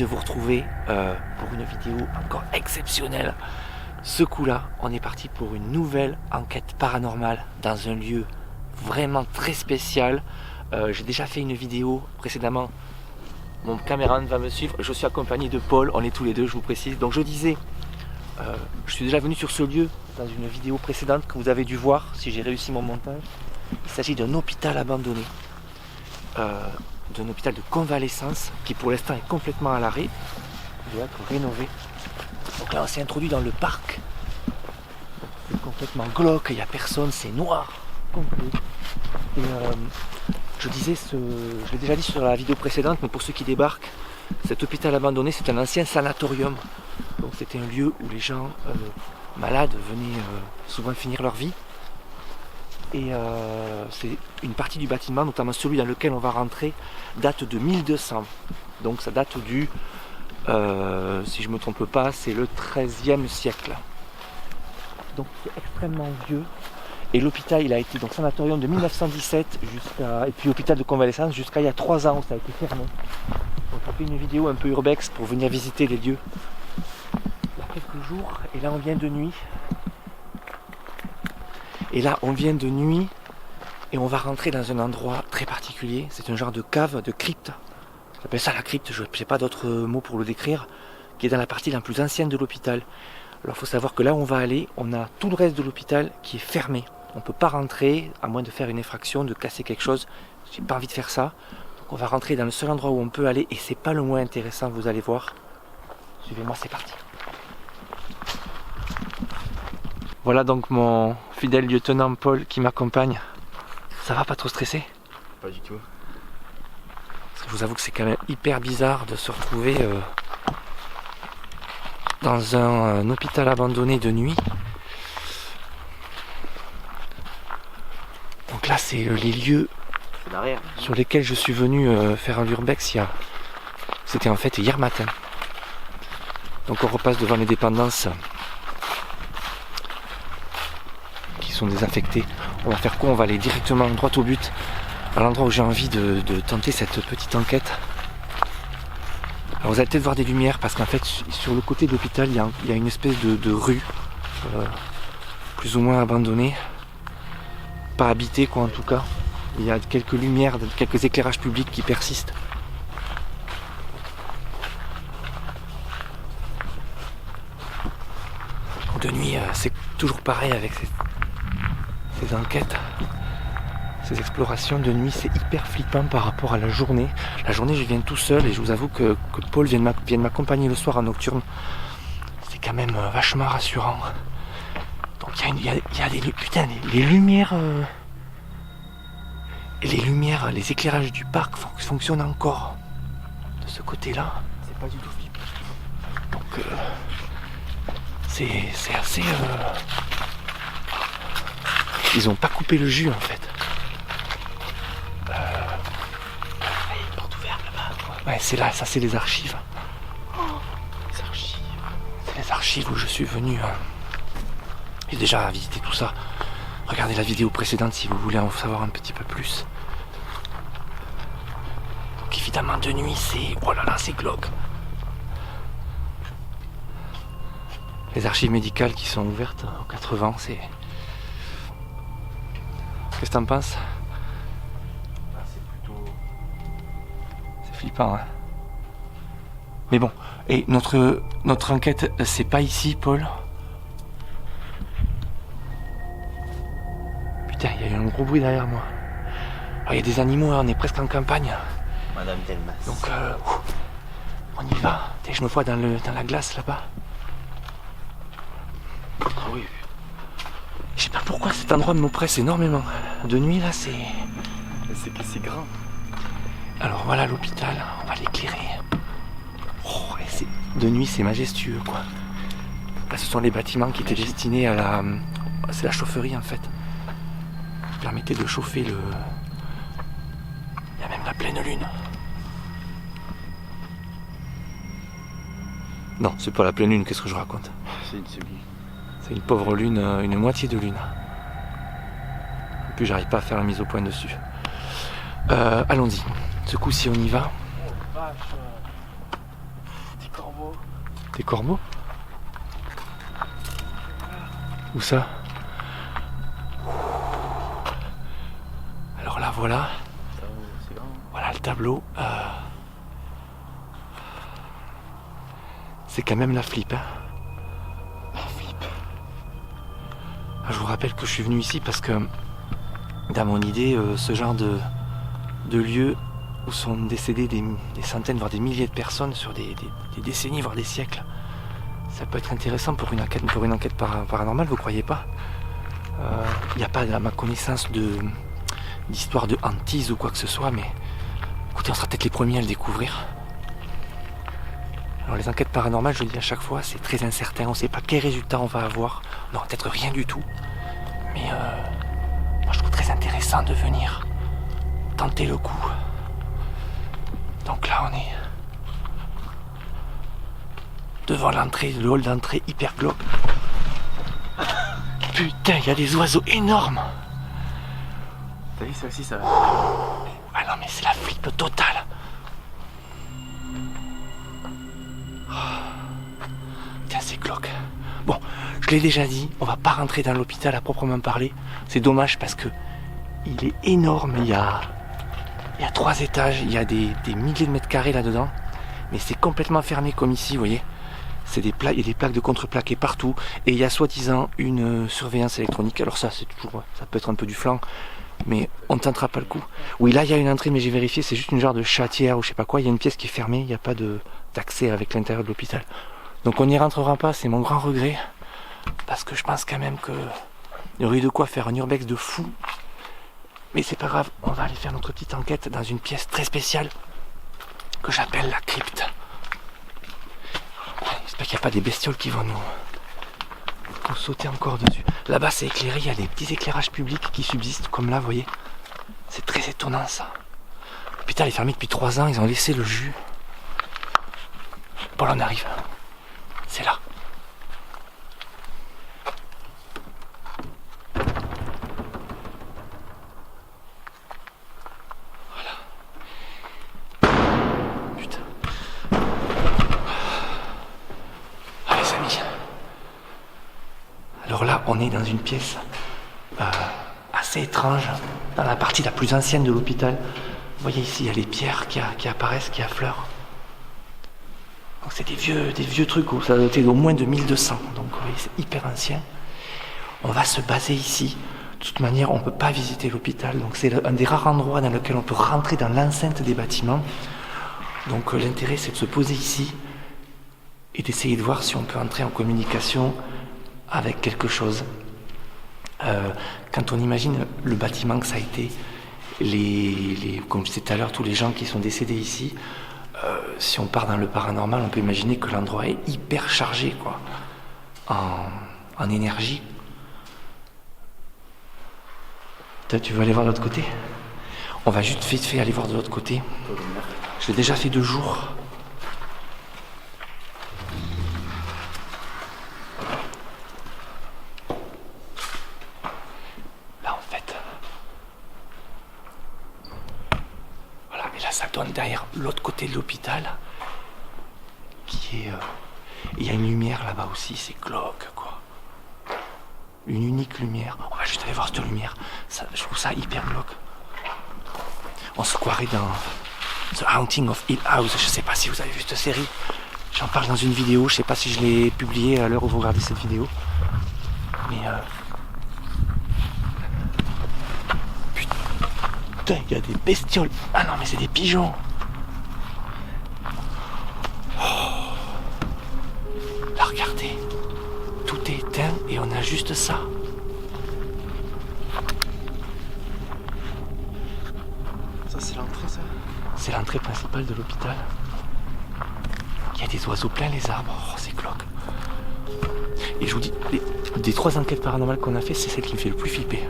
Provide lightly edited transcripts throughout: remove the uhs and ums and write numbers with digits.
de vous retrouver pour une vidéo encore exceptionnelle. Ce coup-là, on est parti pour une nouvelle enquête paranormale dans un lieu vraiment très spécial. J'ai déjà fait une vidéo précédemment. Mon caméraman va me suivre. Je suis accompagné de Paul. On est tous les deux, je vous précise. Donc je disais, je suis déjà venu sur ce lieu dans une vidéo précédente que vous avez dû voir si j'ai réussi mon montage. Il s'agit d'un hôpital abandonné. D'un hôpital de convalescence qui pour l'instant est complètement à l'arrêt. Il doit être rénové. Donc là on s'est introduit dans le parc. C'est complètement glauque, il n'y a personne, c'est noir. Complet. Et je disais, je l'ai déjà dit sur la vidéo précédente, mais pour ceux qui débarquent, cet hôpital abandonné c'est un ancien sanatorium. Donc c'était un lieu où les gens malades venaient souvent finir leur vie. Et c'est une partie du bâtiment, notamment celui dans lequel on va rentrer, date de 1200. Donc ça date du, si je ne me trompe pas, c'est le XIIIe siècle. Donc c'est extrêmement vieux. Et l'hôpital, il a été donc sanatorium de 1917 jusqu'à, et puis hôpital de convalescence jusqu'à il y a 3 ans où ça a été fermé. Donc on fait une vidéo un peu urbex pour venir visiter les lieux. Il y a quelques jours, et là on vient de nuit. Et là, on vient de nuit et on va rentrer dans un endroit très particulier. C'est un genre de cave, de crypte. J'appelle ça la crypte, je n'ai pas d'autre mot pour le décrire, qui est dans la partie la plus ancienne de l'hôpital. Alors il faut savoir que là où on va aller, on a tout le reste de l'hôpital qui est fermé. On ne peut pas rentrer, à moins de faire une infraction, de casser quelque chose. J'ai pas envie de faire ça. Donc on va rentrer dans le seul endroit où on peut aller et c'est pas le moins intéressant, vous allez voir. Suivez-moi, c'est parti. Voilà donc mon fidèle lieutenant Paul qui m'accompagne. Ça va, pas trop stressé? Pas du tout. Parce que je vous avoue que c'est quand même hyper bizarre de se retrouver dans un hôpital abandonné de nuit. Donc là c'est les lieux sur lesquels je suis venu faire un urbex c'était en fait hier matin. Donc on repasse devant les dépendances sont désaffectés. On va faire quoi? On va aller directement droit au but, à l'endroit où j'ai envie de tenter cette petite enquête. Alors vous allez peut-être voir des lumières parce qu'en fait sur le côté de l'hôpital il y a une espèce de rue plus ou moins abandonnée, pas habitée quoi en tout cas. Il y a quelques lumières, quelques éclairages publics qui persistent. De nuit c'est toujours pareil avec ces enquêtes, ces explorations de nuit, c'est hyper flippant par rapport à la journée. La journée je viens tout seul et je vous avoue que Paul vienne m'accompagner le soir en nocturne. C'est quand même vachement rassurant. Donc il y a des putain, les lumières les éclairages du parc fonctionnent encore de ce côté là. C'est pas du tout flippant. Donc c'est assez ils ont pas coupé le jus en fait. Porte ouverte là-bas. Ouais, c'est là, ça c'est les archives. Les archives. C'est les archives où je suis venu. J'ai déjà visité tout ça. Regardez la vidéo précédente si vous voulez en savoir un petit peu plus. Donc évidemment de nuit c'est. Oh là là, c'est glauque. Les archives médicales qui sont ouvertes aux 80, c'est. Qu'est-ce que t'en penses? C'est flippant, hein. Mais bon, et notre enquête, c'est pas ici, Paul. Putain, il y a eu un gros bruit derrière moi. Alors, il y a des animaux, hein, on est presque en campagne. Madame Delmas. Donc, on y va. Putain, je me vois dans la glace là-bas. Ah oui. Je sais pas pourquoi cet endroit m'oppresse énormément. De nuit là c'est que c'est grand. Alors voilà l'hôpital, on va l'éclairer. Oh, de nuit c'est majestueux quoi. Là ce sont les bâtiments qui étaient destinés à la. C'est la chaufferie en fait. Qui permettait de chauffer le. Il y a même la pleine lune. Non, c'est pas la pleine lune, qu'est-ce que je raconte? C'est une pauvre lune, une moitié de lune. Et puis j'arrive pas à faire la mise au point dessus. Allons-y. Ce coup-ci on y va. Des corbeaux? Où ça? Alors là, voilà. C'est grand. Voilà le tableau. C'est quand même la flip. Hein. La flip. Je vous rappelle que je suis venu ici parce que, dans mon idée, ce genre de lieu où sont décédés des centaines, voire des milliers de personnes sur des décennies, voire des siècles, ça peut être intéressant pour une enquête paranormale, vous croyez pas? Il n'y a pas, à ma connaissance, d'histoire de hantise ou quoi que ce soit, mais écoutez, on sera peut-être les premiers à le découvrir. Alors les enquêtes paranormales, je le dis à chaque fois, c'est très incertain, on ne sait pas quel résultat on va avoir, non, peut-être rien du tout, mais moi je trouve très intéressant de venir tenter le coup. Donc là on est devant l'entrée, le hall d'entrée hyper glauque. Putain, il y a des oiseaux énormes. T'as vu ça aussi, ça va. Ah non mais c'est la flip totale. Tiens, c'est glauque. Bon, je l'ai déjà dit, on va pas rentrer dans l'hôpital à proprement parler. C'est dommage parce que il est énorme, il y a 3 étages, il y a des milliers de mètres carrés là-dedans. Mais c'est complètement fermé comme ici, vous voyez. Il y a des plaques de contreplaqué partout. Et il y a soi-disant une surveillance électronique. Alors ça, c'est toujours, ça peut être un peu du flanc. Mais on ne tentera pas le coup. Oui, là, il y a une entrée, mais j'ai vérifié, c'est juste une genre de chatière ou je sais pas quoi. Il y a une pièce qui est fermée, il n'y a pas d'accès avec l'intérieur de l'hôpital. Donc on n'y rentrera pas, c'est mon grand regret. Parce que je pense quand même que il y aurait eu de quoi faire un urbex de fou. Mais c'est pas grave, on va aller faire notre petite enquête dans une pièce très spéciale que j'appelle la crypte. J'espère qu'il n'y a pas des bestioles qui vont nous sauter encore dessus. Là-bas c'est éclairé, il y a des petits éclairages publics qui subsistent comme là, vous voyez. C'est très étonnant ça. L'hôpital est fermé depuis 3 ans, ils ont laissé le jus. Bon là on arrive. C'est là. Alors là, on est dans une pièce assez étrange, dans la partie la plus ancienne de l'hôpital. Vous voyez ici, il y a les pierres qui apparaissent, qui affleurent. Donc c'est des vieux trucs, où ça doit être au moins de 1200. Donc vous voyez, c'est hyper ancien. On va se baser ici. De toute manière, on ne peut pas visiter l'hôpital. Donc c'est un des rares endroits dans lequel on peut rentrer dans l'enceinte des bâtiments. Donc l'intérêt, c'est de se poser ici et d'essayer de voir si on peut entrer en communication avec quelque chose. Quand on imagine le bâtiment que ça a été, comme je disais tout à l'heure, tous les gens qui sont décédés ici, si on part dans le paranormal, on peut imaginer que l'endroit est hyper chargé, quoi, en énergie. Tu veux aller voir de l'autre côté? On va juste vite fait aller voir de l'autre côté. Je l'ai déjà fait 2 jours. Ça donne derrière l'autre côté de l'hôpital qui est... Il y a une lumière là-bas aussi, c'est glauque quoi. Une unique lumière. On va juste aller voir cette lumière. Ça, je trouve ça hyper glauque. On se croirait dans The Haunting of Hill House. Je sais pas si vous avez vu cette série. J'en parle dans une vidéo. Je sais pas si je l'ai publiée à l'heure où vous regardez cette vidéo. Mais putain, il y a des bestioles. Ah non, mais c'est des pigeons. Oh. Là, regardez. Tout est éteint et on a juste ça. Ça, c'est l'entrée, ça? C'est l'entrée principale de l'hôpital. Il y a des oiseaux plein les arbres. Oh, c'est glauque. Et je vous dis, des 3 enquêtes paranormales qu'on a fait, c'est celle qui me fait le plus flipper.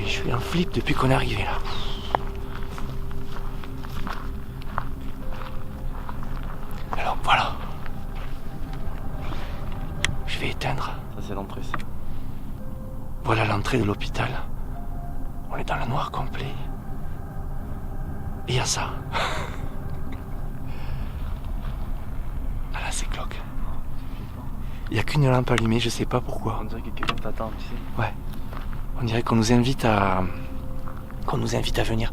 Je suis en flip depuis qu'on est arrivé là. Alors voilà. Je vais éteindre. Ça, c'est l'entrée, ça. Voilà l'entrée de l'hôpital. On est dans le noir complet. Et il y a ça. Ah là, c'est glauque. Il n'y a qu'une lampe allumée, je sais pas pourquoi. On dirait que quelqu'un t'attend, tu sais. Ouais. On dirait qu'on nous invite à venir.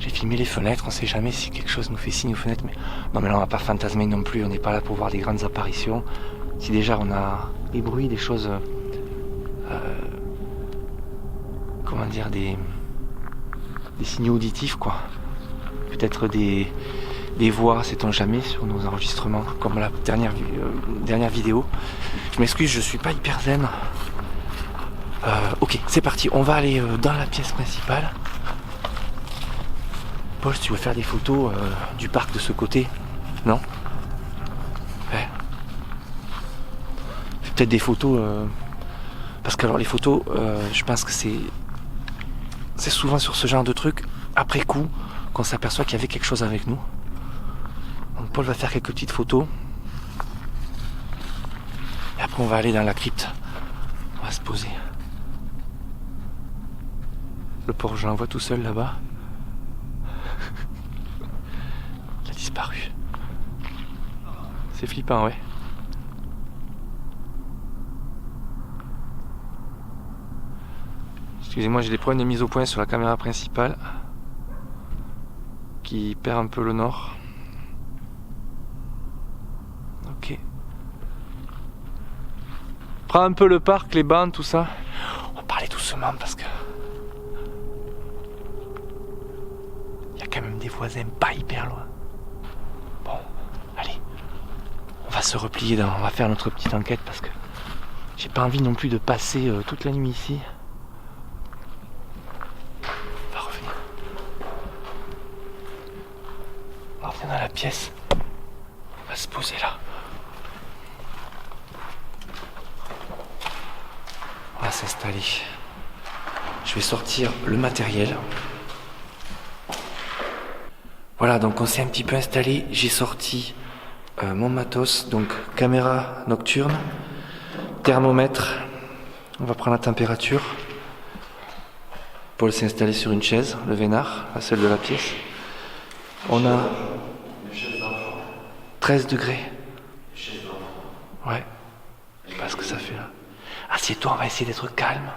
J'ai filmé les fenêtres, on sait jamais si quelque chose nous fait signe aux fenêtres, mais non, mais là on va pas fantasmer non plus, on n'est pas là pour voir des grandes apparitions. Si déjà on a des bruits, des choses, comment dire, des signaux auditifs quoi. Peut-être des voix, sait-on jamais, sur nos enregistrements, comme la dernière vidéo. Je m'excuse, je suis pas hyper zen. Ok, c'est parti, on va aller dans la pièce principale. Paul, si tu veux faire des photos du parc de ce côté, non? Ouais. Fais peut-être des photos, parce que alors les photos, je pense que c'est souvent sur ce genre de truc, après coup, qu'on s'aperçoit qu'il y avait quelque chose avec nous. Donc Paul va faire quelques petites photos. Et après on va aller dans la crypte. On va se poser. Le porc, je l'envoie tout seul là-bas. Il a disparu. C'est flippant, ouais. Excusez-moi, j'ai des problèmes de mise au point sur la caméra principale qui perd un peu le nord. Ok. Prends un peu le parc, les bancs, tout ça. On va parler doucement parce que il y a quand même des voisins pas hyper loin. Bon, allez. On va se replier, on va faire notre petite enquête parce que j'ai pas envie non plus de passer toute la nuit ici. On va revenir. On revient dans la pièce. On va se poser là. On va s'installer. Je vais sortir le matériel. Voilà, donc on s'est un petit peu installé. J'ai sorti mon matos, donc caméra nocturne, thermomètre. On va prendre la température. Paul s'est installé sur une chaise, le vénard, la seule de la pièce. On a 13 degrés. Ouais. Je sais pas ce que ça fait là. Assieds-toi, on va essayer d'être calme.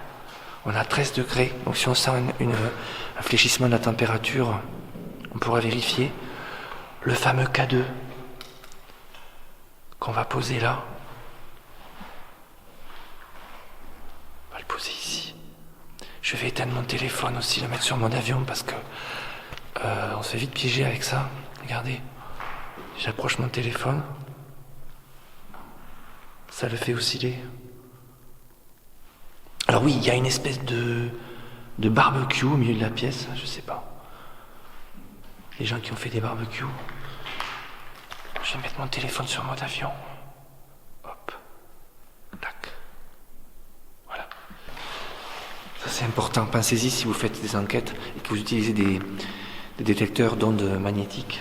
On a 13 degrés, donc si on sent un fléchissement de la température, on pourra vérifier. Le fameux K2 qu'on va poser là. On va le poser ici. Je vais éteindre mon téléphone aussi, le mettre sur mode avion parce que on se fait vite piéger avec ça. Regardez, j'approche mon téléphone. Ça le fait osciller. Alors oui, il y a une espèce de barbecue au milieu de la pièce, je sais pas. Les gens qui ont fait des barbecues. Je vais mettre mon téléphone sur mode avion. Hop. Tac. Voilà. Ça c'est important. Pensez-y si vous faites des enquêtes et que vous utilisez des détecteurs d'ondes magnétiques.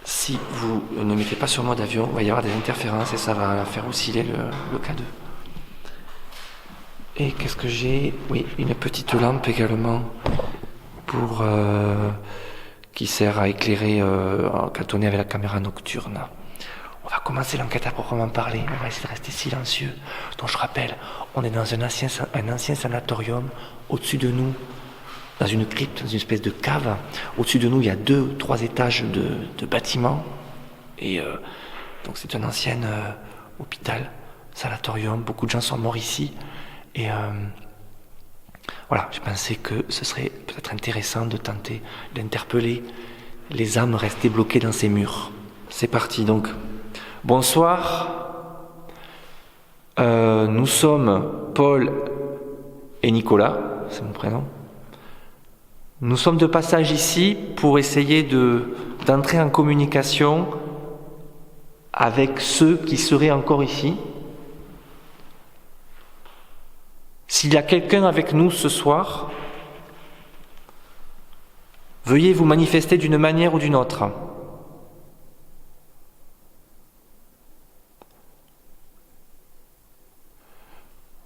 Si vous ne mettez pas sur mode avion, il va y avoir des interférences et ça va faire osciller le K2. Et qu'est-ce que j'ai? Oui, une petite lampe également pour qui sert à éclairer quand on est avec la caméra nocturne. On va commencer l'enquête à proprement parler. On va essayer de rester silencieux. Donc je rappelle, on est dans un ancien sanatorium. Au-dessus de nous, dans une crypte, dans une espèce de cave. Au-dessus de nous, il y a 2-3 étages de bâtiments. Et donc c'est un ancien hôpital, sanatorium. Beaucoup de gens sont morts ici. Et voilà, je pensais que ce serait peut-être intéressant de tenter d'interpeller les âmes restées bloquées dans ces murs. C'est parti donc. Bonsoir. Nous sommes Paul et Nicolas, c'est mon prénom. Nous sommes de passage ici pour essayer d'entrer en communication avec ceux qui seraient encore ici. S'il y a quelqu'un avec nous ce soir, veuillez vous manifester d'une manière ou d'une autre.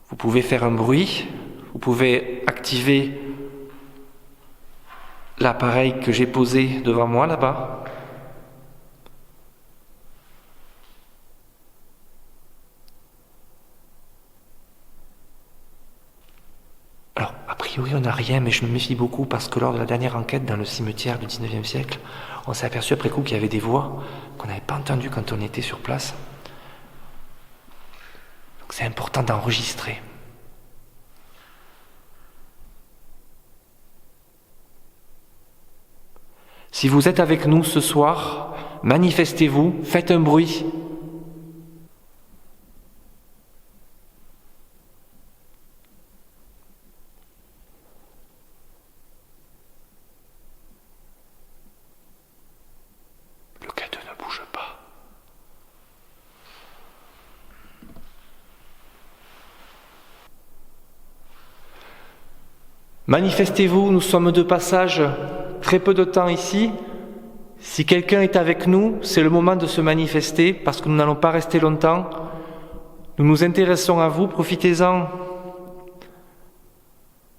Vous pouvez faire un bruit, vous pouvez activer l'appareil que j'ai posé devant moi là-bas. priori, on n'a rien, mais je me méfie beaucoup parce que lors de la dernière enquête dans le cimetière du 19e siècle, on s'est aperçu après coup qu'il y avait des voix qu'on n'avait pas entendues quand on était sur place. Donc c'est important d'enregistrer. Si vous êtes avec nous ce soir, manifestez-vous, faites un bruit. Le cadeau ne bouge pas. Manifestez-vous, nous sommes de passage, très peu de temps ici. Si quelqu'un est avec nous, c'est le moment de se manifester parce que nous n'allons pas rester longtemps. Nous nous intéressons à vous, profitez-en.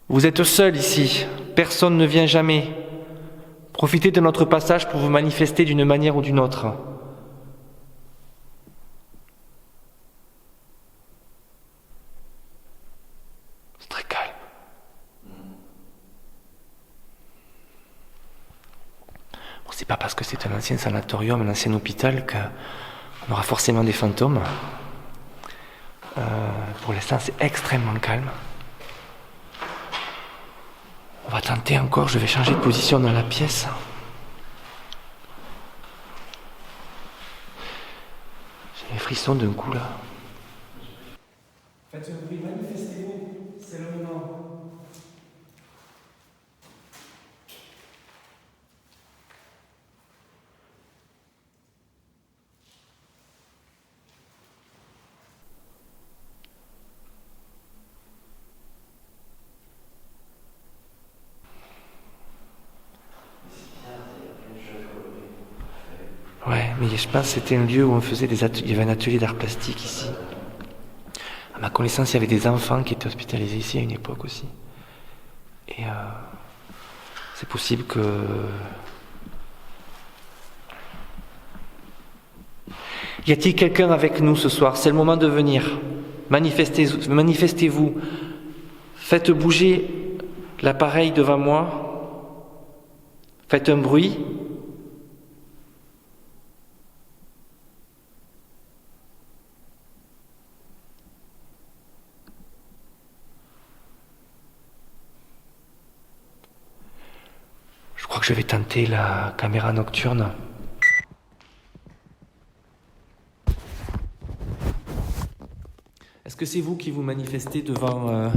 Vous êtes seuls ici, personne ne vient jamais. Profitez de notre passage pour vous manifester d'une manière ou d'une autre. C'est très calme. Bon, c'est pas parce que c'est un ancien sanatorium, un ancien hôpital qu'on aura forcément des fantômes. Pour l'instant, c'est extrêmement calme. On va tenter encore, je vais changer de position dans la pièce. J'ai les frissons d'un coup là. Faites un bruit, manifestez-vous, c'est le moment. Ouais, mais je pense que c'était un lieu où on faisait des ateliers. Il y avait un atelier d'art plastique ici. À ma connaissance, il y avait des enfants qui étaient hospitalisés ici à une époque aussi. Et c'est possible que... Y a-t-il quelqu'un avec nous ce soir? C'est le moment de venir. Manifestez-vous. Faites bouger l'appareil devant moi. Faites un bruit. Je crois que je vais tenter la caméra nocturne. Est-ce que c'est vous qui vous manifestez devant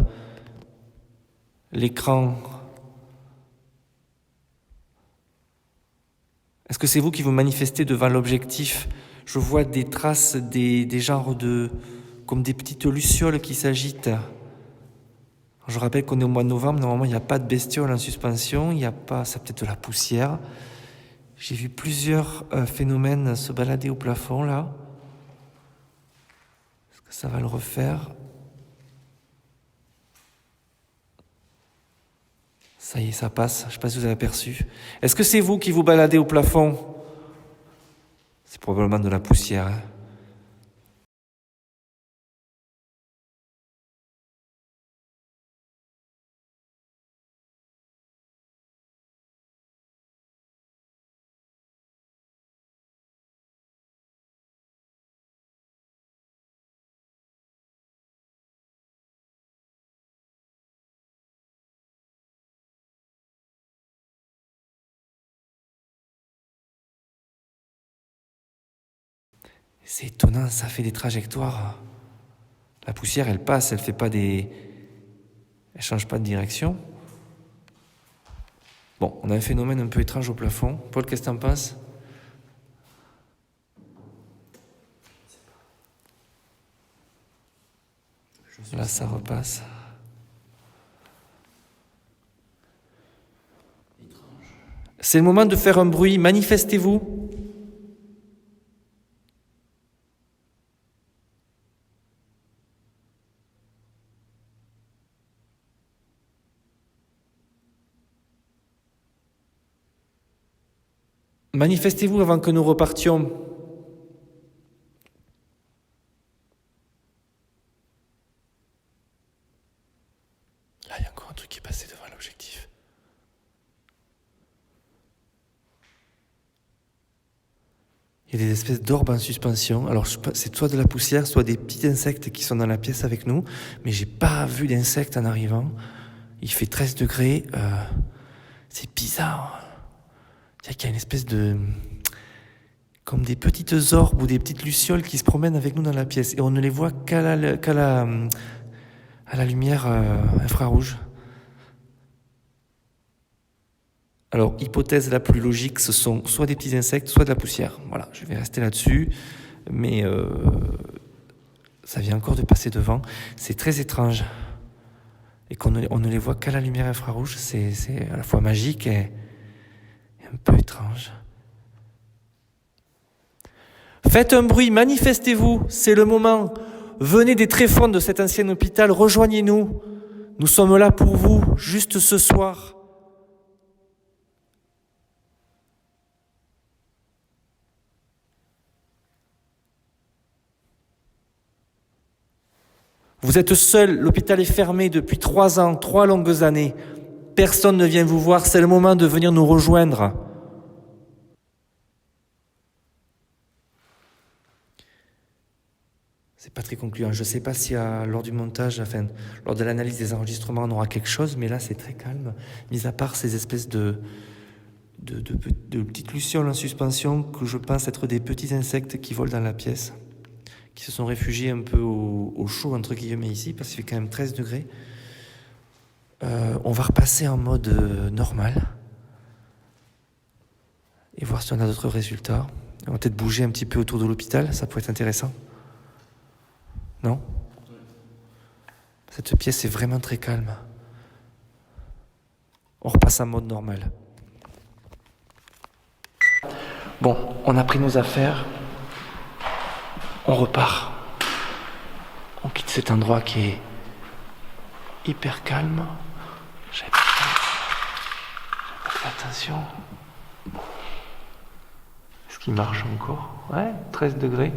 l'écran? Est-ce que c'est vous qui vous manifestez devant l'objectif? Je vois des traces, des genres de... comme des petites lucioles qui s'agitent. Je rappelle qu'on est au mois de novembre, normalement il n'y a pas de bestioles en suspension, il n'y a pas, c'est peut-être de la poussière. J'ai vu plusieurs phénomènes se balader au plafond là. Est-ce que ça va le refaire? Ça y est, ça passe, je ne sais pas si vous avez aperçu. Est-ce que c'est vous qui vous baladez au plafond? C'est probablement de la poussière. Hein. C'est étonnant, ça fait des trajectoires. La poussière, elle passe, elle fait pas des... Elle change pas de direction. Bon, on a un phénomène un peu étrange au plafond. Paul, qu'est-ce que t'en penses? Là, ça repasse. C'est le moment de faire un bruit. Manifestez-vous. Manifestez-vous avant que nous repartions. Là, il y a encore un truc qui est passé devant. Il y a des espèces d'orbes en suspension. Alors, c'est soit de la poussière, soit des petits insectes qui sont dans la pièce avec nous. Mais j'ai pas vu d'insectes en arrivant. Il fait 13 degrés. C'est bizarre. Il y a une espèce de... comme des petites orbes ou des petites lucioles qui se promènent avec nous dans la pièce. Et on ne les voit à la lumière infrarouge. Alors, hypothèse la plus logique, ce sont soit des petits insectes, soit de la poussière. Voilà, je vais rester là-dessus. Mais ça vient encore de passer devant. C'est très étrange. Et qu'on ne les voit qu'à la lumière infrarouge, c'est à la fois magique et un peu étrange. Faites un bruit, manifestez-vous, c'est le moment. Venez des tréfonds de cet ancien hôpital, rejoignez-nous. Nous sommes là pour vous, juste ce soir. Vous êtes seul, l'hôpital est fermé depuis 3 ans, 3 longues années. Personne ne vient vous voir, c'est le moment de venir nous rejoindre. C'est pas très concluant. Je sais pas si lors du montage, lors de l'analyse des enregistrements, on aura quelque chose, mais là c'est très calme. Mis à part ces espèces de petites lucioles en suspension que je pense être des petits insectes qui volent dans la pièce, qui se sont réfugiés un peu au chaud entre guillemets ici, parce qu'il fait quand même 13 degrés. On va repasser en mode normal et voir si on a d'autres résultats. On va peut-être bouger un petit peu autour de l'hôpital, ça pourrait être intéressant. Non ? Cette pièce est vraiment très calme. On repasse en mode normal. Bon, on a pris nos affaires. On repart. On quitte cet endroit qui est hyper calme. J'avais pas fait attention. Est-ce qu'il marche encore ? Ouais, 13 degrés.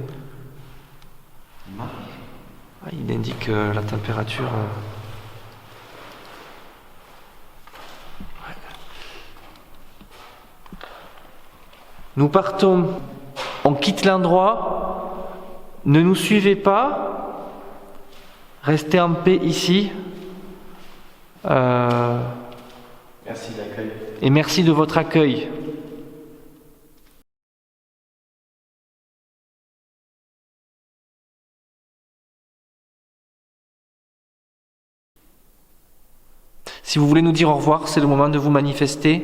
Il indique la température. Ouais. Nous partons. On quitte l'endroit. Ne nous suivez pas. Restez en paix ici. Merci de l'accueil. Et merci de votre accueil. Si vous voulez nous dire au revoir, c'est le moment de vous manifester. Il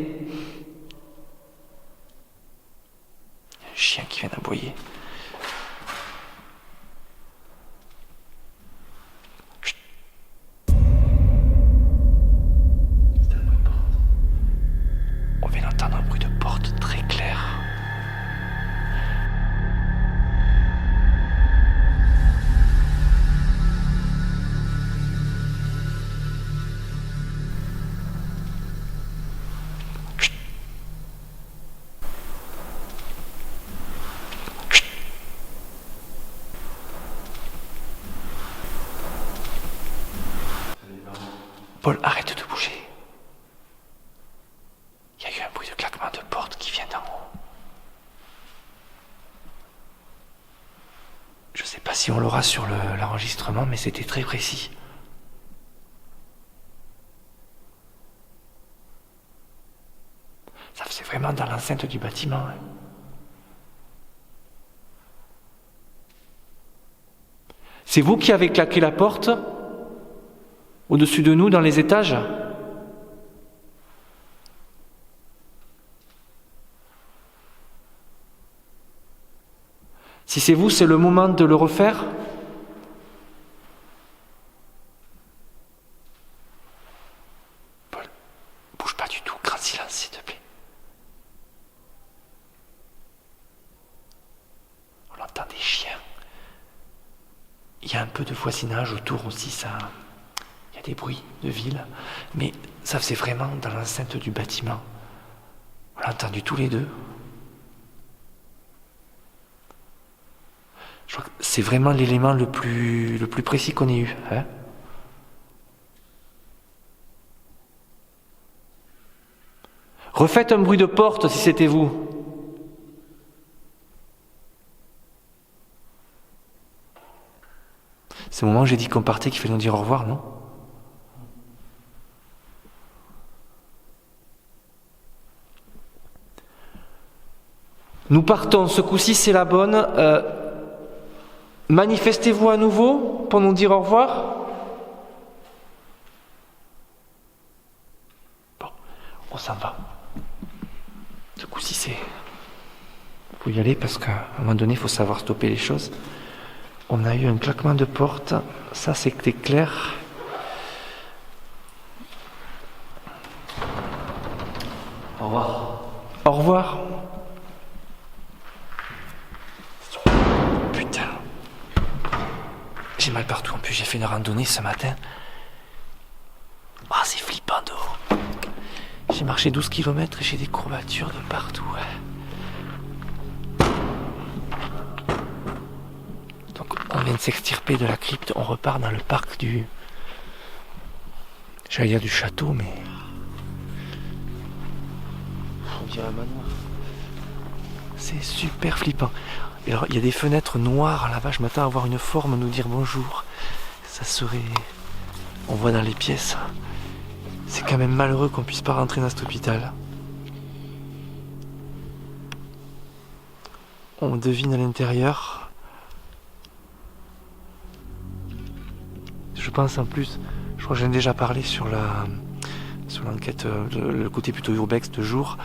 y a un chien qui vient d'aboyer. Chut. C'est un bruit de porte. On vient d'entendre un bruit de porte très clair. Paul, arrête de bouger. Il y a eu un bruit de claquement de porte qui vient d'en haut. Je sais pas si on l'aura sur l'enregistrement, mais c'était très précis. Ça faisait vraiment dans l'enceinte du bâtiment. Hein. C'est vous qui avez claqué la porte ? Au-dessus de nous, dans les étages ? Si c'est vous, c'est le moment de le refaire ? Paul, bouge pas du tout, grand silence, s'il te plaît. On entend des chiens. Il y a un peu de voisinage autour aussi, ça... Il y a des bruits de ville, mais ça faisait vraiment dans l'enceinte du bâtiment. On l'a entendu tous les deux. Je crois que c'est vraiment l'élément le plus précis qu'on ait eu. Hein ? Refaites un bruit de porte si c'était vous. C'est au moment où j'ai dit qu'on partait qu'il fallait nous dire au revoir, non? Nous partons, ce coup-ci c'est la bonne. Manifestez-vous à nouveau pour nous dire au revoir. Bon, on s'en va. Ce coup-ci c'est... Faut y aller parce qu'à un moment donné il faut savoir stopper les choses. On a eu un claquement de porte, ça c'était clair. Au revoir. Au revoir. Putain. J'ai mal partout. En plus, j'ai fait une randonnée ce matin. Ah, c'est flippant d'eau. J'ai marché 12 km et j'ai des courbatures de partout. Donc, on vient de s'extirper de la crypte. On repart dans le parc du... J'allais dire du château, mais... On dirait un manoir. C'est super flippant. Et alors, il y a des fenêtres noires là-bas. Je m'attends à voir une forme nous dire bonjour. Ça serait... On voit dans les pièces. C'est quand même malheureux qu'on puisse pas rentrer dans cet hôpital. On devine à l'intérieur. Je pense en plus, je crois que j'en ai déjà parlé sur l'enquête, le côté plutôt urbex de jour.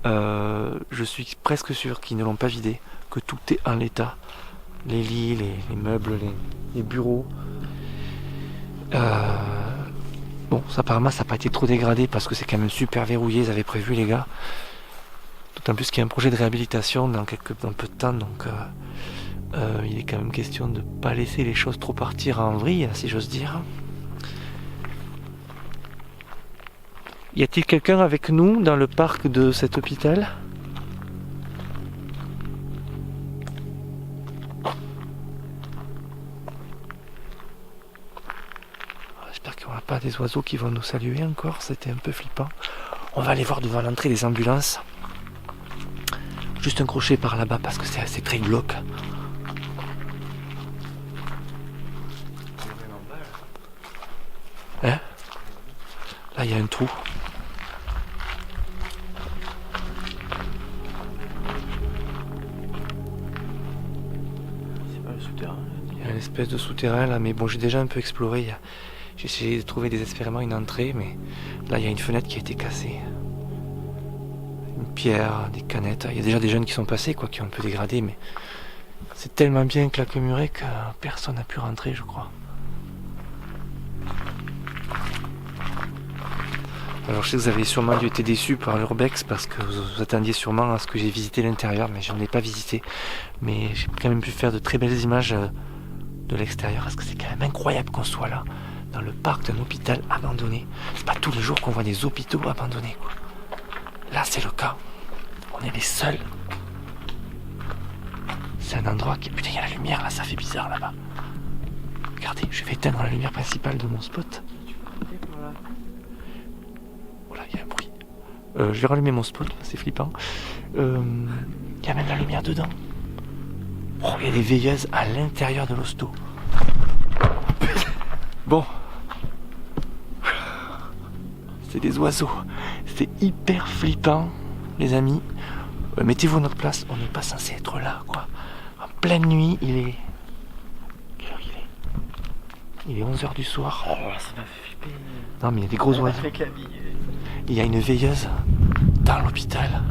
Je suis presque sûr qu'ils ne l'ont pas vidé, que tout est en l'état. Les lits, les meubles, les bureaux. Bon, ça apparemment ça n'a pas été trop dégradé parce que c'est quand même super verrouillé, ils avaient prévu les gars. D'autant plus qu'il y a un projet de réhabilitation dans peu de temps, donc il est quand même question de ne pas laisser les choses trop partir en vrille, si j'ose dire. Y a-t-il quelqu'un avec nous dans le parc de cet hôpital ? J'espère qu'il n'y aura pas des oiseaux qui vont nous saluer encore, c'était un peu flippant. On va aller voir devant l'entrée des ambulances. Juste un crochet par là-bas parce que c'est très glauque. Hein ? Là, il y a un trou. C'est pas le souterrain. Il y a une espèce de souterrain là, mais bon, j'ai déjà un peu exploré. J'ai essayé de trouver désespérément une entrée, mais là, il y a une fenêtre qui a été cassée. Une pierre, des canettes. Il y a déjà des jeunes qui sont passés, quoi, qui ont un peu dégradé, mais c'est tellement bien claquemuré que personne n'a pu rentrer, je crois. Alors je sais que vous avez sûrement dû être déçus par l'urbex parce que vous attendiez sûrement à ce que j'ai visité l'intérieur, mais je ne l'ai pas visité. Mais j'ai quand même pu faire de très belles images de l'extérieur parce que c'est quand même incroyable qu'on soit là, dans le parc d'un hôpital abandonné. C'est pas tous les jours qu'on voit des hôpitaux abandonnés, quoi. Là c'est le cas. On est les seuls. C'est un endroit qui... Putain, il y a la lumière là, ça fait bizarre là-bas. Regardez, je vais éteindre la lumière principale de mon spot. Il y a un bruit. Je vais rallumer mon spot, c'est flippant. Il y a même la lumière dedans. Oh, il y a des veilleuses à l'intérieur de l'hosto. Bon. C'est des oiseaux. C'est hyper flippant, les amis. Mettez-vous à notre place, on n'est pas censé être là, quoi. En pleine nuit, il est... Quelle heure il est 11h du soir. Oh, ça m'a fait flipper. Non, mais il y a des gros oiseaux. Il y a une veilleuse dans l'hôpital.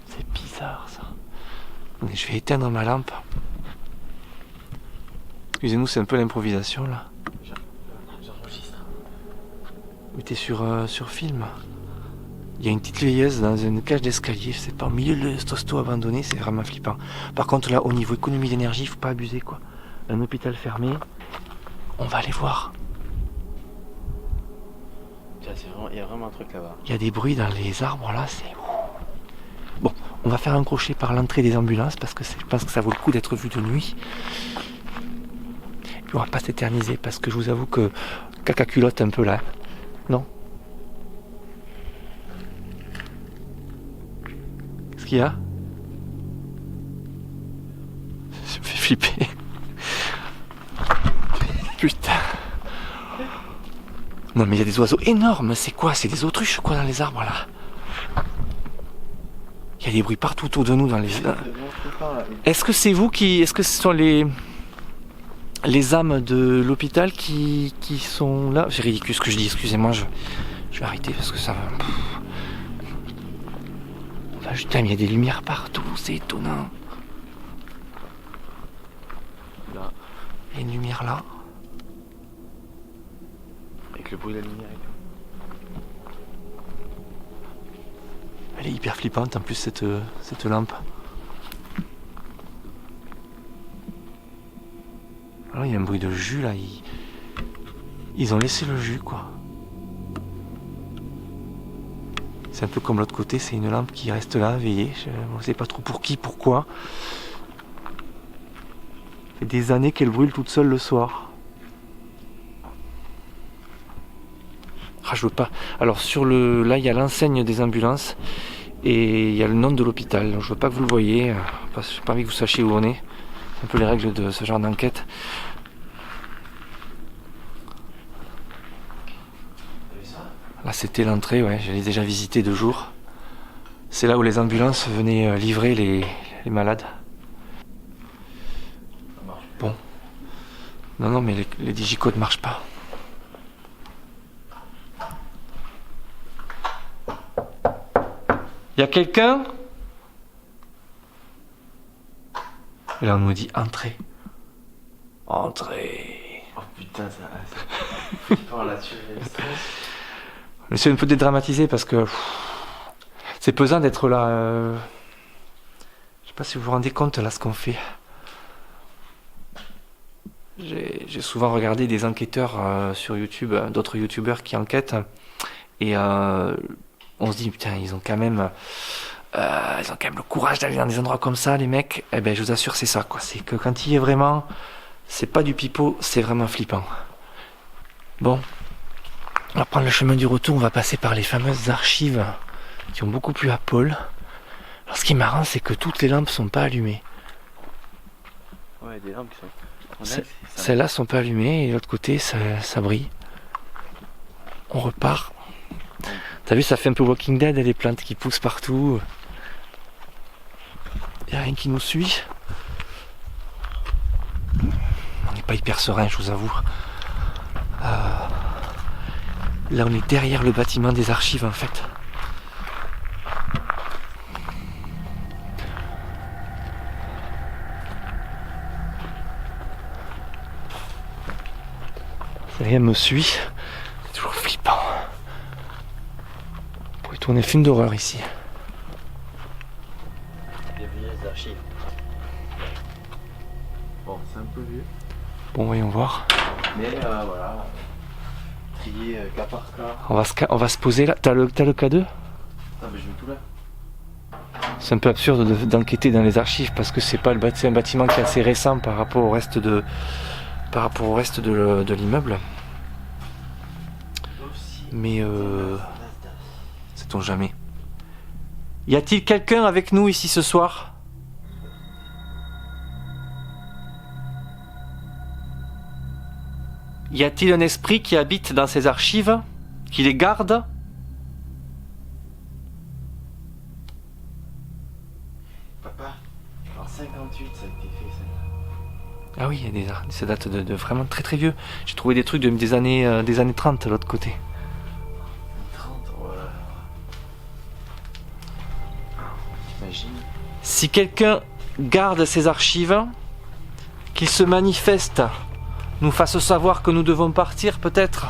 C'est bizarre ça. Mais je vais éteindre ma lampe. Excusez-nous, c'est un peu l'improvisation là. J'enregistre. Mais t'es sur film. Il y a une petite veilleuse dans une cage d'escalier, je sais pas, au milieu de cet hosto abandonné, c'est vraiment flippant. Par contre là, au niveau économie d'énergie, il faut pas abuser quoi. Un hôpital fermé, on va aller voir. Il y a vraiment un truc là-bas. Il y a des bruits dans les arbres là, c'est... Bon, on va faire un crochet par l'entrée des ambulances parce que je pense que ça vaut le coup d'être vu de nuit. Et puis on va pas s'éterniser parce que je vous avoue que caca culotte un peu là. Non ? Qu'est-ce qu'il y a ? flippé. Putain. Non mais il y a des oiseaux énormes, c'est quoi? C'est des autruches quoi dans les arbres là? Il y a des bruits partout autour de nous dans les... Est-ce que c'est vous qui... Est-ce que ce sont les âmes de l'hôpital qui sont là? C'est ridicule ce que je dis, excusez-moi, je vais arrêter parce que ça va... Enfin, putain, il y a des lumières partout, c'est étonnant. Là, Il y a une lumière là. avec le bruit de la lumière et tout. Elle est hyper flippante en plus cette lampe. Alors il y a un bruit de jus là, ils ont laissé le jus quoi. C'est un peu comme l'autre côté, c'est une lampe qui reste là, veillée. On ne sait pas trop pour qui, pourquoi. Ça fait des années qu'elle brûle toute seule le soir. Ah, je veux pas. Alors là il y a l'enseigne des ambulances et il y a le nom de l'hôpital. Donc, je veux pas que vous le voyez, parce que j'ai pas envie que vous sachiez où on est. C'est un peu les règles de ce genre d'enquête. Là c'était l'entrée, ouais, je l'ai déjà visité 2 jours. C'est là où les ambulances venaient livrer les malades. Bon. Non mais les digicodes marchent pas. Y a quelqu'un? Et là on nous dit entrez. Entrez. Oh putain, ça flippant là-dessus. Mais c'est un peu dédramatisé parce que c'est pesant d'être là. Je sais pas si vous vous rendez compte là ce qu'on fait. J'ai souvent regardé des enquêteurs sur YouTube, d'autres youtubeurs qui enquêtent et on se dit putain ils ont quand même le courage d'aller dans des endroits comme ça les mecs. Eh ben je vous assure c'est ça quoi. C'est que quand il y est vraiment, c'est pas du pipeau, c'est vraiment flippant. Bon. On va prendre le chemin du retour, on va passer par les fameuses archives qui ont beaucoup plu à Paul. Alors ce qui est marrant, c'est que toutes les lampes sont pas allumées. Ouais, des lampes qui sont... Celles-là sont pas allumées et de l'autre côté, ça brille. On repart. T'as vu, ça fait un peu Walking Dead, les plantes qui poussent partout. Y a rien qui nous suit. On n'est pas hyper serein, je vous avoue. Là on est derrière le bâtiment des archives en fait. Rien me suit. C'est toujours flippant. On pourrait tourner film d'horreur ici. Bienvenue aux archives. Bon, c'est un peu vieux. Bon, voyons voir. Mais voilà. Trier cas par cas. On va se poser là. T'as le K2 ? Ah, mais je mets tout là. C'est un peu absurde d'enquêter dans les archives parce que c'est un bâtiment qui est assez récent par rapport au reste de l'immeuble. Mais sait-on jamais. Y a-t-il quelqu'un avec nous ici ce soir ? Y a-t-il un esprit qui habite dans ces archives, qui les garde ? Papa, en 58 ça a été fait ça. Ah oui, ça date de vraiment très très vieux. J'ai trouvé des trucs des années 30 de l'autre côté. 30, voilà. T'imagines ? Si quelqu'un garde ces archives, qu'il se manifeste, nous fasse savoir que nous devons partir peut-être.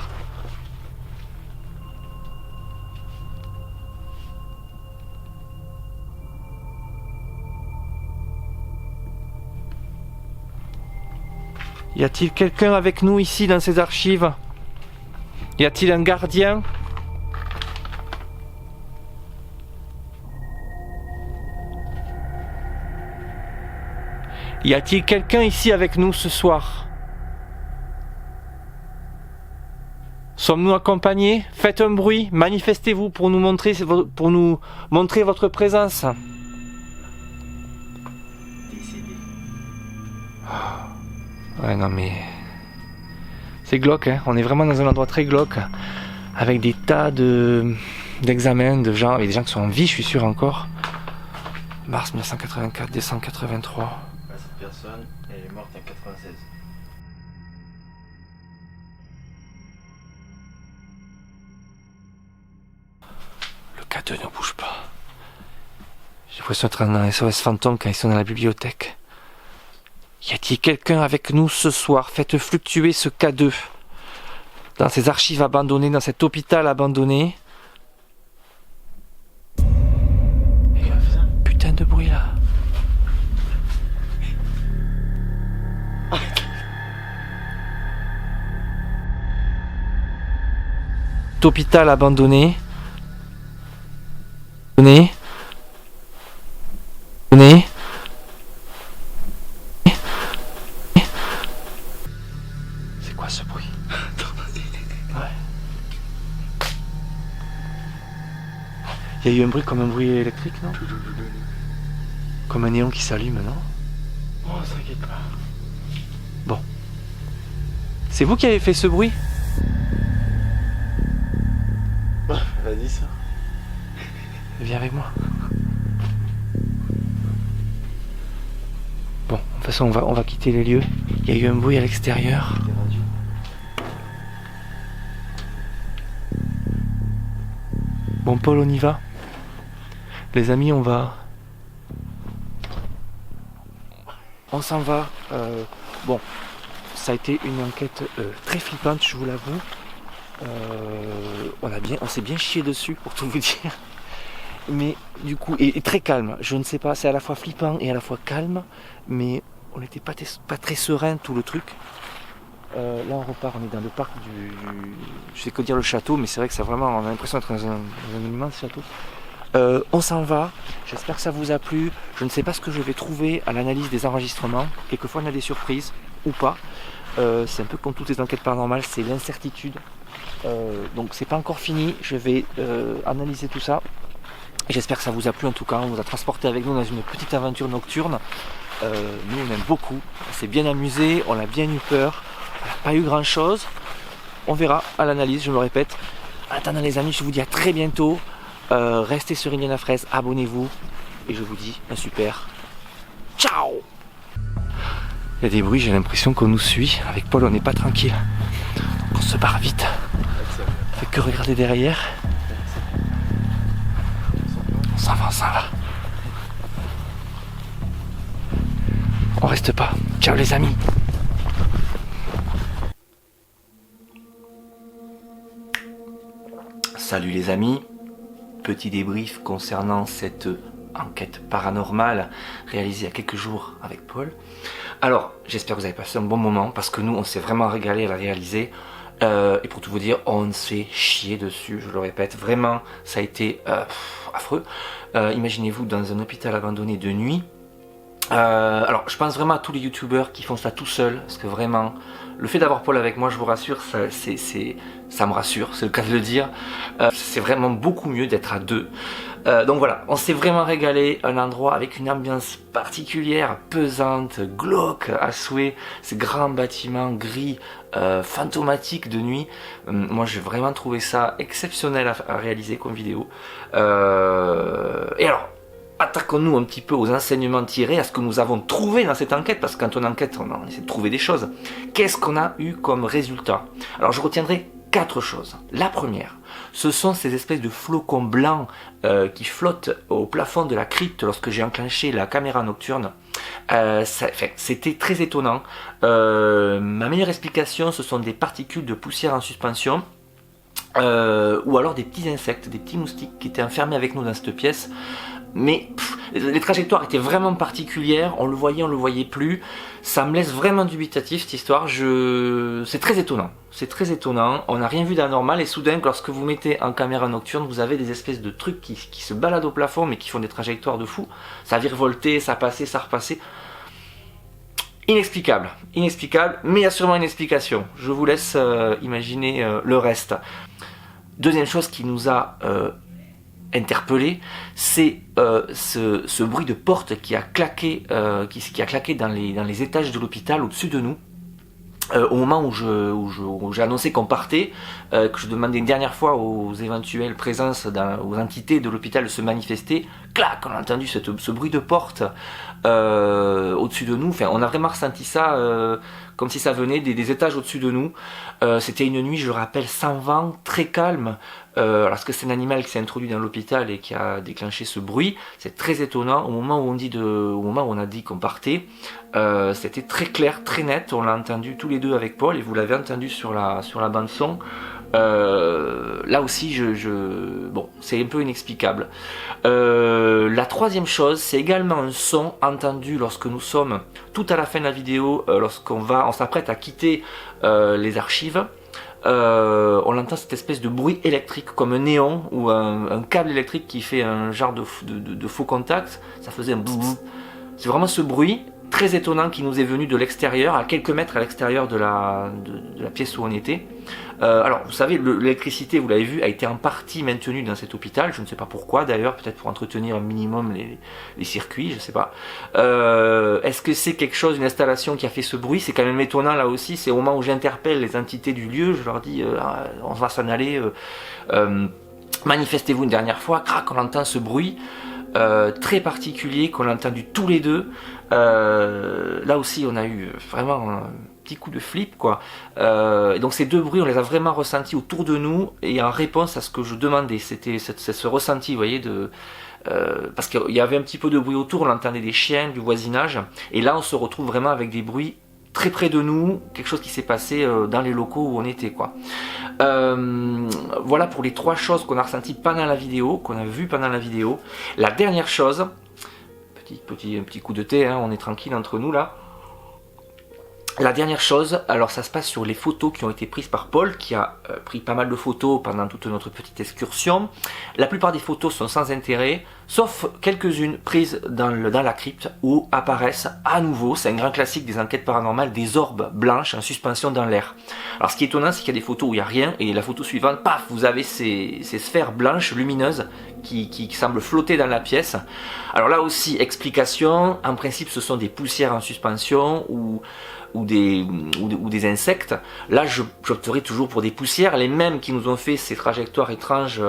Y a-t-il quelqu'un avec nous ici dans ces archives ? Y a-t-il un gardien ? Y a-t-il quelqu'un ici avec nous ce soir ? Sommes-nous accompagnés ? Faites un bruit, manifestez-vous pour nous montrer votre présence. Décédé. Ouais, non mais... C'est glauque, hein. On est vraiment dans un endroit très glauque, avec des tas d'examens de gens, avec des gens qui sont en vie, je suis sûr encore. Mars 1984, décembre 83. Cette personne, elle est morte en 96. Le K2 ne bouge pas. J'ai l'impression d'être dans un SOS fantôme quand ils sont dans la bibliothèque. Y a-t-il quelqu'un avec nous ce soir? Faites fluctuer ce K2 dans ces archives abandonnées, dans cet hôpital abandonné. Il y a un putain de bruit là. Hôpital abandonné. Abandonné. C'est quoi ce bruit? Ouais. Il y a eu un bruit comme un bruit électrique, non? Comme un néon qui s'allume, non? Oh, t'inquiète pas. Bon. C'est vous qui avez fait ce bruit? Vas-y ça. Viens avec moi. Bon, de toute façon, on va quitter les lieux. Il y a eu un bruit à l'extérieur. Bon, Paul, on y va. Les amis, on s'en va. Bon, ça a été une enquête très flippante, je vous l'avoue. On s'est bien chié dessus, pour tout vous dire. Mais du coup, et très calme. Je ne sais pas, c'est à la fois flippant et à la fois calme. Mais on n'était pas très serein tout le truc. Là on repart, on est dans le parc je sais que dire le château, mais c'est vrai que on a l'impression d'être dans un immense château. On s'en va, j'espère que ça vous a plu. Je ne sais pas ce que je vais trouver à l'analyse des enregistrements. Quelquefois on a des surprises, ou pas. C'est un peu comme toutes les enquêtes paranormales, c'est l'incertitude. Donc c'est pas encore fini, je vais analyser tout ça. J'espère que ça vous a plu en tout cas, on vous a transporté avec nous dans une petite aventure nocturne. Nous on aime beaucoup, on s'est bien amusé, on a bien eu peur, on n'a pas eu grand chose. On verra à l'analyse, je me répète. En attendant les amis, je vous dis à très bientôt. Restez sur Indiana Fraise, abonnez-vous. Et je vous dis un super ciao. Il y a des bruits, j'ai l'impression qu'on nous suit. Avec Paul on n'est pas tranquille. On se barre vite. On fait que regarder derrière. On s'en va. On reste pas. Ciao les amis. Salut les amis. Petit débrief concernant cette enquête paranormale réalisée il y a quelques jours avec Paul. Alors, j'espère que vous avez passé un bon moment parce que nous, on s'est vraiment régalé à la réaliser. Et pour tout vous dire, on s'est chié dessus, je le répète. Vraiment, ça a été affreux. Imaginez-vous dans un hôpital abandonné de nuit. Alors, je pense vraiment à tous les youtubeurs qui font ça tout seuls, parce que vraiment, le fait d'avoir Paul avec moi, je vous rassure, ça me rassure, c'est le cas de le dire. C'est vraiment beaucoup mieux d'être à deux. Donc voilà, on s'est vraiment régalé, un endroit avec une ambiance particulière, pesante, glauque à souhait, ces grands bâtiments gris, fantomatiques de nuit. Moi j'ai vraiment trouvé ça exceptionnel à réaliser comme vidéo. Et alors, attaquons-nous un petit peu aux enseignements tirés, à ce que nous avons trouvé dans cette enquête, parce que quand on enquête, on essaie de trouver des choses. Qu'est-ce qu'on a eu comme résultat? Alors je retiendrai 4 choses. La première, ce sont ces espèces de flocons blancs qui flottent au plafond de la crypte lorsque j'ai enclenché la caméra nocturne. C'était très étonnant. Ma meilleure explication, ce sont des particules de poussière en suspension. Ou alors des petits insectes, des petits moustiques qui étaient enfermés avec nous dans cette pièce. Mais les trajectoires étaient vraiment particulières, on le voyait plus. Ça me laisse vraiment dubitatif cette histoire. C'est très étonnant, on n'a rien vu d'anormal. Et soudain, lorsque vous mettez en caméra nocturne, vous avez des espèces de trucs qui se baladent au plafond, mais qui font des trajectoires de fou. Ça virevoltait, ça passait, ça repassait. Inexplicable, mais il y a sûrement une explication. Je vous laisse imaginer le reste. Deuxième chose qui nous a interpellé, c'est ce bruit de porte qui a claqué dans les étages de l'hôpital au-dessus de nous. au moment où j'ai annoncé qu'on partait, que je demandais une dernière fois aux éventuelles présences, aux entités de l'hôpital de se manifester, clac, on a entendu ce bruit de porte au-dessus de nous. Enfin, on a vraiment ressenti ça comme si ça venait des étages au-dessus de nous. C'était une nuit, je le rappelle, sans vent, très calme. Parce que c'est un animal qui s'est introduit dans l'hôpital et qui a déclenché ce bruit. C'est très étonnant. Au moment où on a dit qu'on partait, c'était très clair, très net. On l'a entendu tous les deux avec Paul et vous l'avez entendu sur la bande son. Là aussi, bon, c'est un peu inexplicable. La troisième chose, c'est également un son entendu lorsque nous sommes tout à la fin de la vidéo, on s'apprête à quitter les archives. On entend cette espèce de bruit électrique comme un néon ou un câble électrique qui fait un genre de faux contact. Ça faisait un bzzz. C'est vraiment ce bruit très étonnant qui nous est venu de l'extérieur, à quelques mètres à l'extérieur de la pièce où on était. Alors vous savez, l'électricité, vous l'avez vu, a été en partie maintenue dans cet hôpital. Je ne sais pas pourquoi d'ailleurs, peut-être pour entretenir un minimum les circuits, je ne sais pas. Est-ce que c'est quelque chose, une installation qui a fait ce bruit? C'est quand même étonnant là aussi. C'est au moment où j'interpelle les entités du lieu, je leur dis on va s'en aller, manifestez-vous une dernière fois. Crac, on entend ce bruit très particulier qu'on a entendu tous les deux. Là aussi on a eu vraiment un petit coup de flip quoi. Donc ces deux bruits on les a vraiment ressentis autour de nous et en réponse à ce que je demandais, c'était ce ressenti, vous voyez, parce qu'il y avait un petit peu de bruit autour, on entendait des chiens, du voisinage, et là on se retrouve vraiment avec des bruits très près de nous, quelque chose qui s'est passé dans les locaux où on était quoi. Voilà pour les trois choses qu'on a ressenties pendant la vidéo, qu'on a vues pendant la vidéo. La dernière chose, un petit coup de thé, hein, on est tranquille entre nous là. La dernière chose, alors ça se passe sur les photos qui ont été prises par Paul, qui a pris pas mal de photos pendant toute notre petite excursion. La plupart des photos sont sans intérêt, sauf quelques-unes prises dans la crypte où apparaissent à nouveau, c'est un grand classique des enquêtes paranormales, des orbes blanches en suspension dans l'air. Alors ce qui est étonnant, c'est qu'il y a des photos où il n'y a rien, et la photo suivante, paf, vous avez ces sphères blanches lumineuses qui semblent flotter dans la pièce. Alors là aussi, explication, en principe ce sont des poussières en suspension ou des insectes. Là j'opterai toujours pour des poussières, les mêmes qui nous ont fait ces trajectoires étranges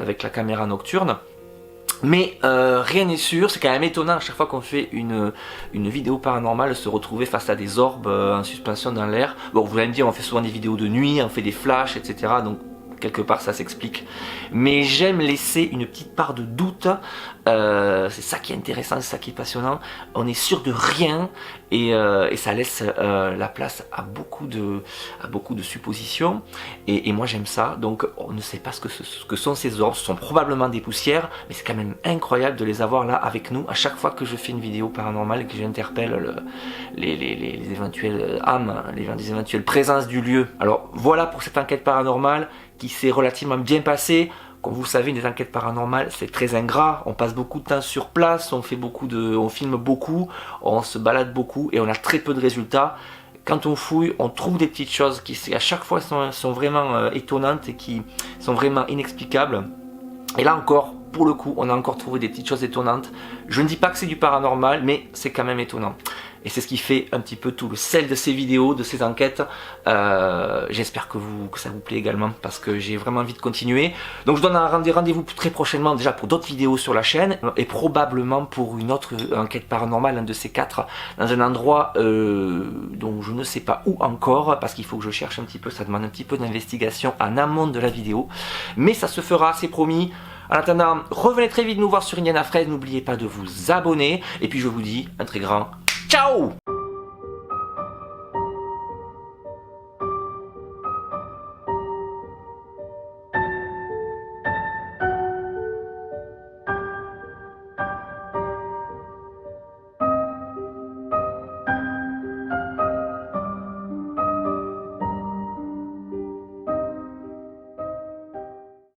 avec la caméra nocturne. Mais rien n'est sûr, c'est quand même étonnant à chaque fois qu'on fait une vidéo paranormale se retrouver face à des orbes en suspension dans l'air. Bon, vous allez me dire, on fait souvent des vidéos de nuit, on fait des flashs, etc. Donc quelque part ça s'explique. Mais j'aime laisser une petite part de doute, c'est ça qui est intéressant, c'est ça qui est passionnant. On est sûr de rien et ça laisse la place à beaucoup de suppositions et moi j'aime ça. Donc on ne sait pas ce que sont ces orbes, ce sont probablement des poussières, mais c'est quand même incroyable de les avoir là avec nous à chaque fois que je fais une vidéo paranormale et que j'interpelle les éventuelles âmes, les éventuelles présences du lieu. Alors voilà pour cette enquête paranormale qui s'est relativement bien passée. Comme vous savez, une enquête paranormale, c'est très ingrat. On passe beaucoup de temps sur place, on filme beaucoup, on se balade beaucoup et on a très peu de résultats. Quand on fouille, on trouve des petites choses qui à chaque fois sont vraiment étonnantes et qui sont vraiment inexplicables. Et là encore, pour le coup, on a encore trouvé des petites choses étonnantes. Je ne dis pas que c'est du paranormal, mais c'est quand même étonnant. Et c'est ce qui fait un petit peu tout le sel de ces vidéos, de ces enquêtes. J'espère que ça vous plaît également, parce que j'ai vraiment envie de continuer. Donc je donne un rendez-vous très prochainement déjà pour d'autres vidéos sur la chaîne, et probablement pour une autre enquête paranormale, un de ces quatre, dans un endroit dont je ne sais pas où encore, parce qu'il faut que je cherche un petit peu, ça demande un petit peu d'investigation en amont de la vidéo. Mais ça se fera, c'est promis. En attendant, revenez très vite nous voir sur Indiana Fraise, n'oubliez pas de vous abonner, et puis je vous dis un très grand ciao!